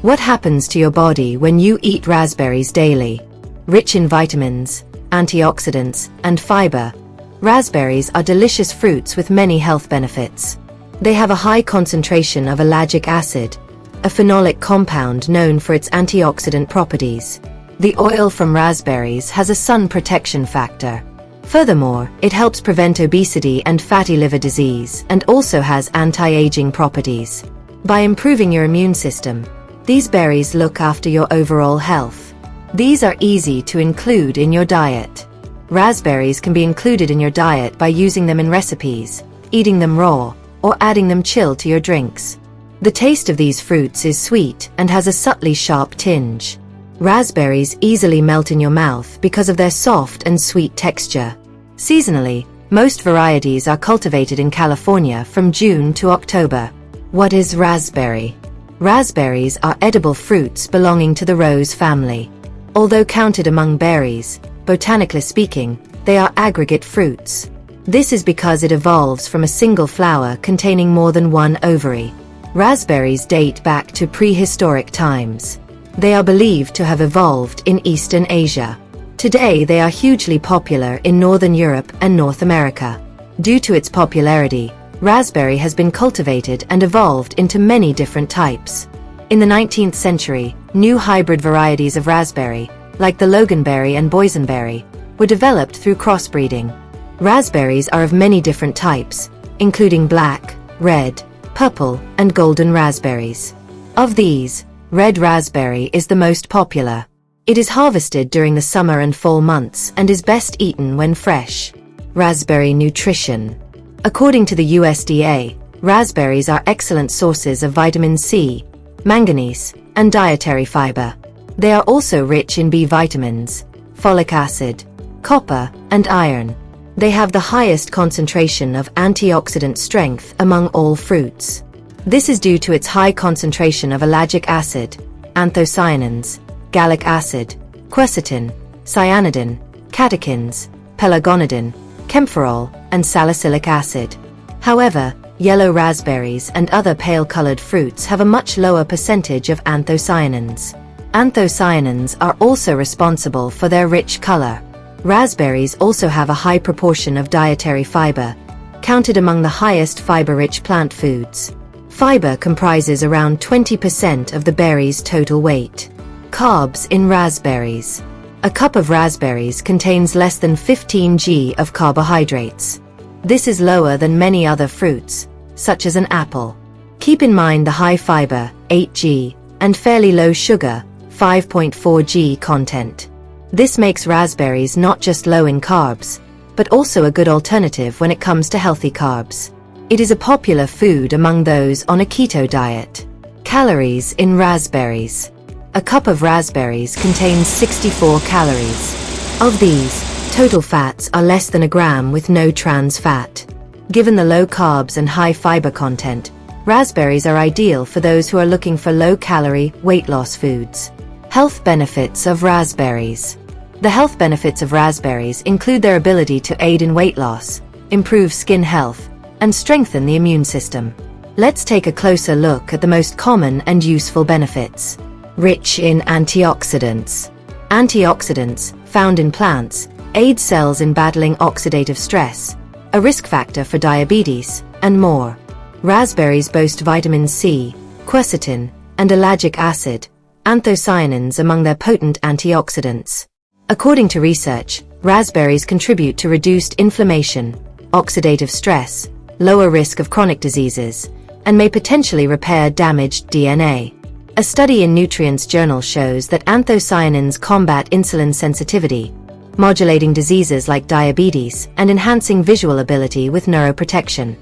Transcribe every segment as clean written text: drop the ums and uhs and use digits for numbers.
What happens to your body when you eat raspberries daily? Rich in vitamins, antioxidants, and fiber, raspberries are delicious fruits with many health benefits. They have a high concentration of ellagic acid, a phenolic compound known for its antioxidant properties. The oil from raspberries has a sun protection factor. Furthermore, it helps prevent obesity and fatty liver disease and also has anti-aging properties. By improving your immune system, these berries look after your overall health. These are easy to include in your diet. Raspberries can be included in your diet by using them in recipes, eating them raw, or adding them chilled to your drinks. The taste of these fruits is sweet and has a subtly sharp tinge. Raspberries easily melt in your mouth because of their soft and sweet texture. Seasonally, most varieties are cultivated in California from June to October. What is raspberry? Raspberries are edible fruits belonging to the rose family. Although counted among berries, botanically speaking, they are aggregate fruits. This is because it evolves from a single flower containing more than one ovary. Raspberries date back to prehistoric times. They are believed to have evolved in Eastern Asia. Today they are hugely popular in Northern Europe and North America. Due to its popularity, raspberry has been cultivated and evolved into many different types. In the 19th century, new hybrid varieties of raspberry, like the loganberry and boysenberry, were developed through crossbreeding. Raspberries are of many different types, including black, red, purple, and golden raspberries. Of these, red raspberry is the most popular. It is harvested during the summer and fall months and is best eaten when fresh. Raspberry nutrition. According to the USDA, raspberries are excellent sources of vitamin C, manganese, and dietary fiber. They are also rich in B vitamins, folic acid, copper, and iron. They have the highest concentration of antioxidant strength among all fruits. This is due to its high concentration of ellagic acid, anthocyanins, gallic acid, quercetin, cyanidin, catechins, pelargonidin, camphorol, and salicylic acid. However, yellow raspberries and other pale-colored fruits have a much lower percentage of anthocyanins. Anthocyanins are also responsible for their rich color. Raspberries also have a high proportion of dietary fiber, counted among the highest fiber-rich plant foods. Fiber comprises around 20% of the berry's total weight. Carbs in raspberries. A cup of raspberries contains less than 15 g of carbohydrates. This is lower than many other fruits, such as an apple. Keep in mind the high fiber, 8 g, and fairly low sugar, 5.4 g content. This makes raspberries not just low in carbs, but also a good alternative when it comes to healthy carbs. It is a popular food among those on a keto diet. Calories in raspberries. A cup of raspberries contains 64 calories. Of these, total fats are less than a gram with no trans fat. Given the low carbs and high fiber content, raspberries are ideal for those who are looking for low-calorie, weight-loss foods. Health benefits of raspberries. The health benefits of raspberries include their ability to aid in weight loss, improve skin health, and strengthen the immune system. Let's take a closer look at the most common and useful benefits. Rich in antioxidants. Antioxidants, found in plants, aid cells in battling oxidative stress, a risk factor for diabetes, and more. Raspberries boast vitamin C, quercetin, and ellagic acid, anthocyanins among their potent antioxidants. According to research, raspberries contribute to reduced inflammation, oxidative stress, lower risk of chronic diseases, and may potentially repair damaged DNA. A study in Nutrients Journal shows that anthocyanins combat insulin sensitivity, modulating diseases like diabetes and enhancing visual ability with neuroprotection.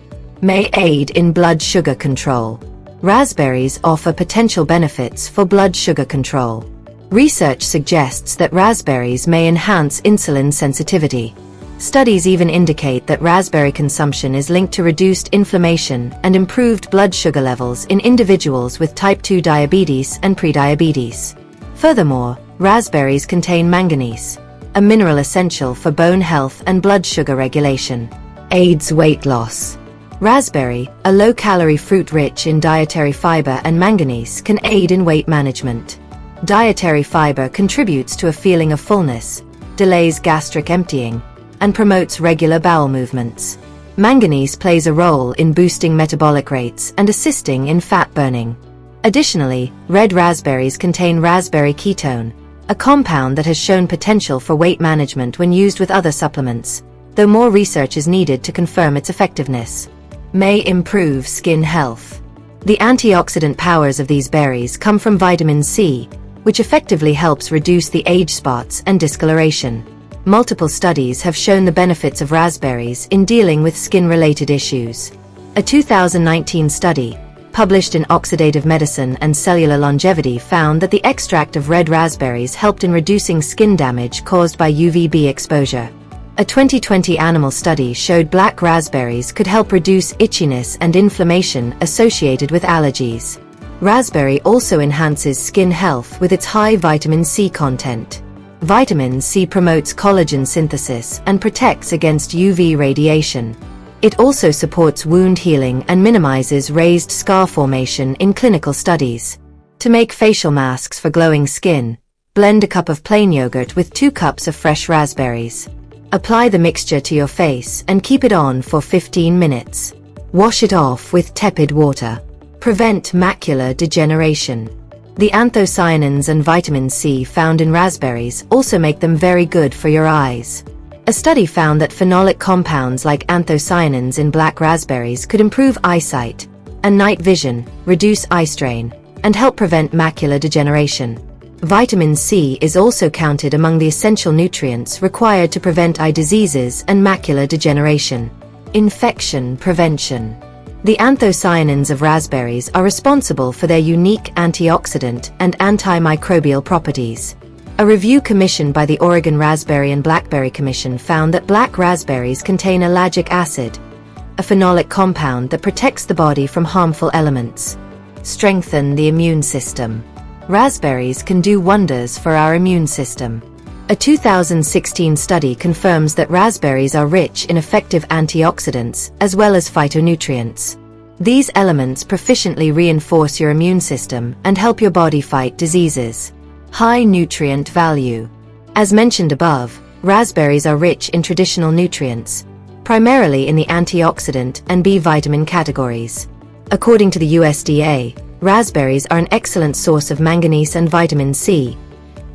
May aid in blood sugar control. Raspberries offer potential benefits for blood sugar control. Research suggests that raspberries may enhance insulin sensitivity. Studies even indicate that raspberry consumption is linked to reduced inflammation and improved blood sugar levels in individuals with type 2 diabetes and prediabetes. Furthermore, raspberries contain manganese, a mineral essential for bone health and blood sugar regulation. Aids weight loss. Raspberry, a low-calorie fruit rich in dietary fiber and manganese, can aid in weight management. Dietary fiber contributes to a feeling of fullness, delays gastric emptying, and promotes regular bowel movements. Manganese plays a role in boosting metabolic rates and assisting in fat burning. Additionally, red raspberries contain raspberry ketone, a compound that has shown potential for weight management when used with other supplements, though more research is needed to confirm its effectiveness. May improve skin health. The antioxidant powers of these berries come from vitamin C, which effectively helps reduce the age spots and discoloration. Multiple studies have shown the benefits of raspberries in dealing with skin-related issues. A 2019 study, published in Oxidative Medicine and Cellular Longevity, found that the extract of red raspberries helped in reducing skin damage caused by UVB exposure. A 2020 animal study showed black raspberries could help reduce itchiness and inflammation associated with allergies. Raspberry also enhances skin health with its high vitamin C content. Vitamin C promotes collagen synthesis and protects against UV radiation. It also supports wound healing and minimizes raised scar formation in clinical studies. To make facial masks for glowing skin, blend a cup of plain yogurt with 2 cups of fresh raspberries. Apply the mixture to your face and keep it on for 15 minutes. Wash it off with tepid water. Prevent macular degeneration. The anthocyanins and vitamin C found in raspberries also make them very good for your eyes. A study found that phenolic compounds like anthocyanins in black raspberries could improve eyesight and night vision, reduce eye strain, and help prevent macular degeneration. Vitamin C is also counted among the essential nutrients required to prevent eye diseases and macular degeneration. Infection prevention. The anthocyanins of raspberries are responsible for their unique antioxidant and antimicrobial properties. A review commissioned by the Oregon Raspberry and Blackberry Commission found that black raspberries contain ellagic acid, a phenolic compound that protects the body from harmful elements. Strengthen the immune system. Raspberries can do wonders for our immune system. A 2016 study confirms that raspberries are rich in effective antioxidants as well as phytonutrients. These elements proficiently reinforce your immune system and help your body fight diseases. High nutrient value. As mentioned above, raspberries are rich in traditional nutrients, primarily in the antioxidant and B vitamin categories. According to the USDA, raspberries are an excellent source of manganese and vitamin C,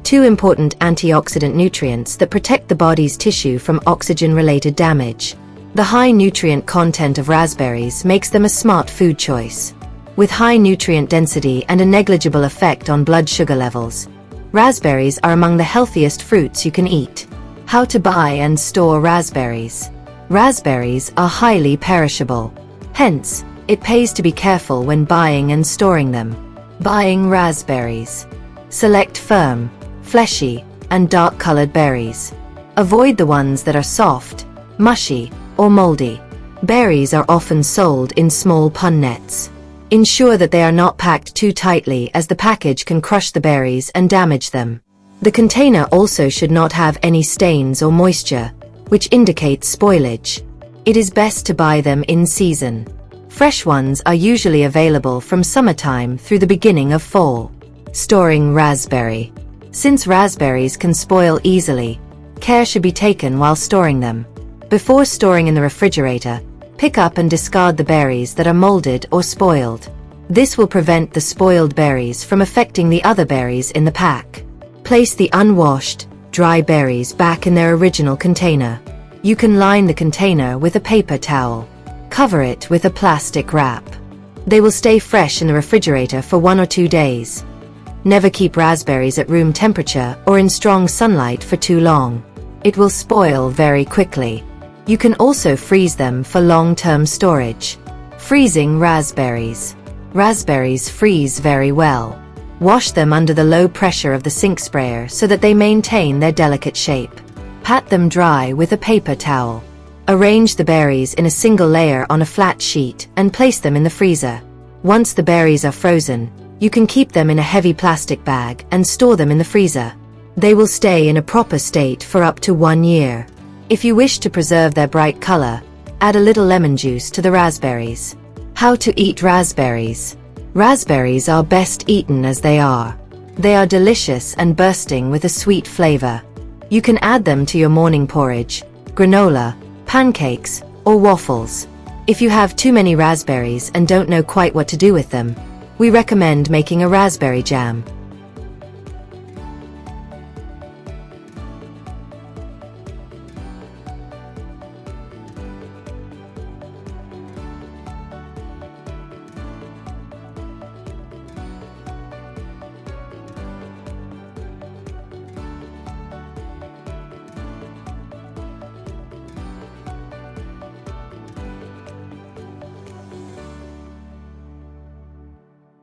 2 important antioxidant nutrients that protect the body's tissue from oxygen-related damage. The high nutrient content of raspberries makes them a smart food choice. With high nutrient density and a negligible effect on blood sugar levels, raspberries are among the healthiest fruits you can eat. How to buy and store raspberries. Raspberries are highly perishable. Hence, it pays to be careful when buying and storing them. Buying raspberries. Select firm, fleshy, and dark-colored berries. Avoid the ones that are soft, mushy, or moldy. Berries are often sold in small pun nets. Ensure that they are not packed too tightly, as the package can crush the berries and damage them. The container also should not have any stains or moisture, which indicates spoilage. It is best to buy them in season. Fresh ones are usually available from summertime through the beginning of fall. Storing raspberry. Since raspberries can spoil easily, care should be taken while storing them. Before storing in the refrigerator, pick up and discard the berries that are molded or spoiled. This will prevent the spoiled berries from affecting the other berries in the pack. Place the unwashed, dry berries back in their original container. You can line the container with a paper towel. Cover it with a plastic wrap. They will stay fresh in the refrigerator for 1 or 2 days. Never keep raspberries at room temperature or in strong sunlight for too long. It will spoil very quickly. You can also freeze them for long-term storage. Freezing raspberries. Raspberries freeze very well. Wash them under the low pressure of the sink sprayer so that they maintain their delicate shape. Pat them dry with a paper towel. Arrange the berries in a single layer on a flat sheet and place them in the freezer. Once the berries are frozen, you can keep them in a heavy plastic bag and store them in the freezer. They will stay in a proper state for up to 1 year. If you wish to preserve their bright color, Add a little lemon juice to the raspberries. How to eat raspberries. Raspberries are best eaten as they are. They are delicious and bursting with a sweet flavor. You can add them to your morning porridge, granola, pancakes, or waffles. If you have too many raspberries and don't know quite what to do with them, we recommend making a raspberry jam.